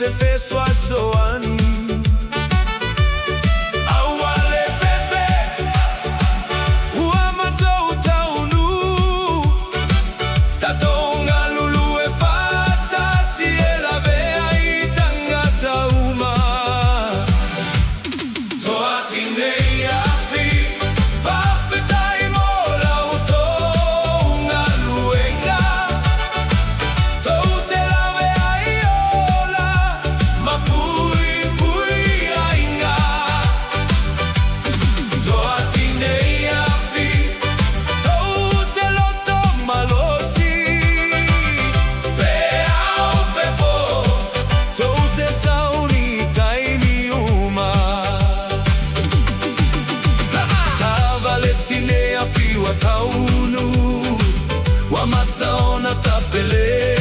se feso a soani Awale fefe Uamatou taunu Tatonga lulu e fata Si ela vea I tangata uma Toa tinei afi Fafetai mola utonga luenga Tou te lawe ai ola Mapui pui ainga Toa tinei afi Tou te loto malosi Peao pepo Tou te sauni taimi uma Tavaletine afi wa taunu Wa mata ona tapele